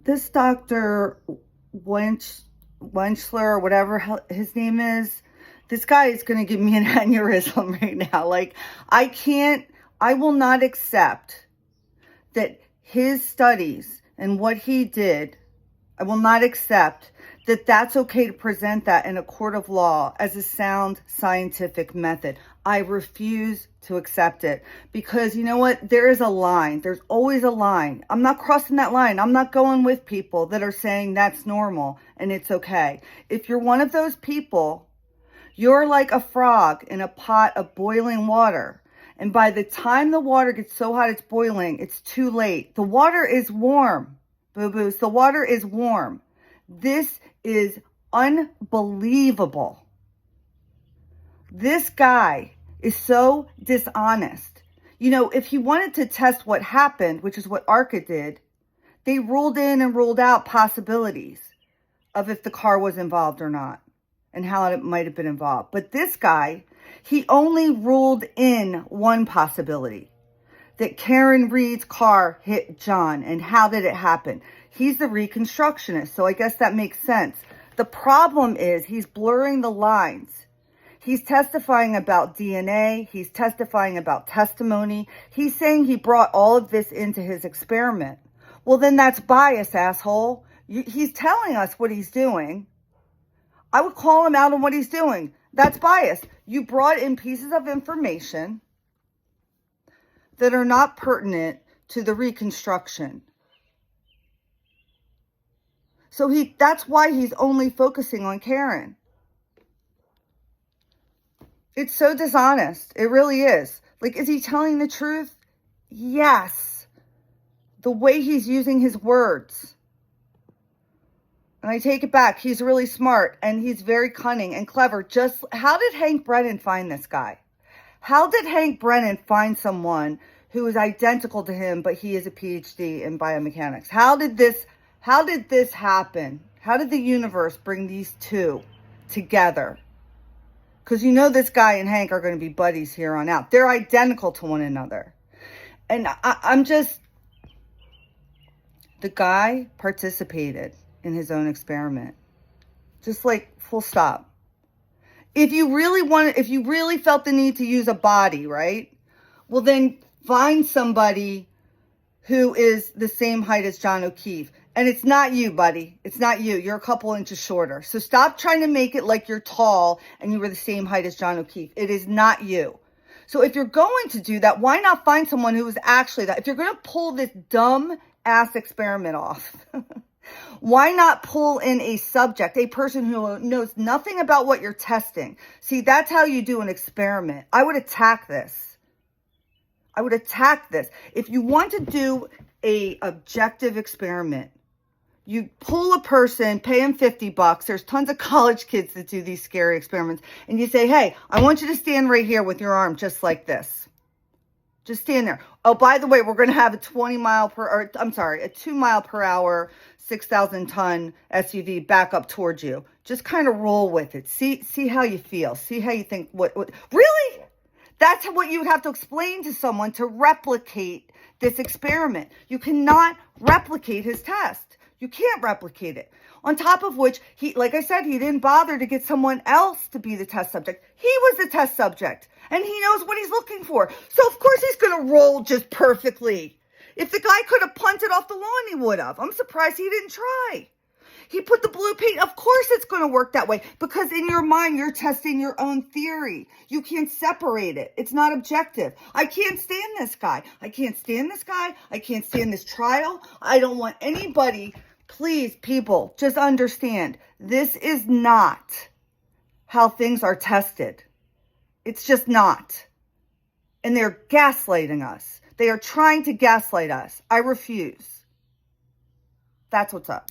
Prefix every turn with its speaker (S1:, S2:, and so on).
S1: this Dr. Wenchler, or whatever his name is, this guy is going to give me an aneurysm right now. Like, I will not accept that his studies and what he did, I will not accept that that's okay to present that in a court of law as a sound scientific method. I refuse to accept it, because you know what? There is a line. There's always a line. I'm not crossing that line. I'm not going with people that are saying that's normal and it's okay. If you're one of those people, you're like a frog in a pot of boiling water. And by the time the water gets so hot it's boiling, it's too late. The water is warm, boo-boos. The water is warm. This is unbelievable. This guy is so dishonest. You know, if he wanted to test what happened, which is what ARCA did, they ruled in and ruled out possibilities of if the car was involved or not and how it might have been involved. But this guy, he only ruled in one possibility, that Karen Reed's car hit John. And how did it happen? He's the reconstructionist, so I guess that makes sense. The problem is he's blurring the lines. He's testifying about DNA. He's testifying about testimony. He's saying he brought all of this into his experiment. Well, then that's bias, asshole. He's telling us what he's doing. I would call him out on what he's doing. That's bias. You brought in pieces of information that are not pertinent to the reconstruction. So that's why he's only focusing on Karen. It's so dishonest. It really is. Like, is he telling the truth? Yes. The way he's using his words. And I take it back. He's really smart and he's very cunning and clever. Just how did Hank Brennan find this guy? How did Hank Brennan find someone who is identical to him, but he is a PhD in biomechanics? How did this happen? How did the universe bring these two together? Because you know this guy and Hank are going to be buddies here on out. They're identical to one another. And I'm just... The guy participated in his own experiment. Just like, full stop. If you really felt the need to use a body, right? Well, then find somebody who is the same height as John O'Keefe. And it's not you, buddy. It's not you. You're a couple inches shorter. So stop trying to make it like you're tall and you were the same height as John O'Keefe. It is not you. So if you're going to do that, why not find someone who is actually that? If you're going to pull this dumb ass experiment off, why not pull in a subject, a person who knows nothing about what you're testing? See, that's how you do an experiment. I would attack this. I would attack this. If you want to do a objective experiment, you pull a person, pay him $50. There's tons of college kids that do these scary experiments. And you say, hey, I want you to stand right here with your arm just like this. Just stand there. Oh, by the way, we're going to have a 2 mile per hour, 6,000 ton SUV back up towards you. Just kind of roll with it. See how you feel. See how you think. What? Really? That's what you would have to explain to someone to replicate this experiment. You cannot replicate his test. You can't replicate it. On top of which, like I said, he didn't bother to get someone else to be the test subject. He was the test subject, and he knows what he's looking for. So, of course, he's going to roll just perfectly. If the guy could have punted off the lawn, he would have. I'm surprised he didn't try. He put the blue paint. Of course it's going to work that way, because in your mind, you're testing your own theory. You can't separate it. It's not objective. I can't stand this guy. I can't stand this guy. I can't stand this trial. I don't want anybody... Please, people, just understand, this is not how things are tested. It's just not. And they're gaslighting us. They are trying to gaslight us. I refuse. That's what's up.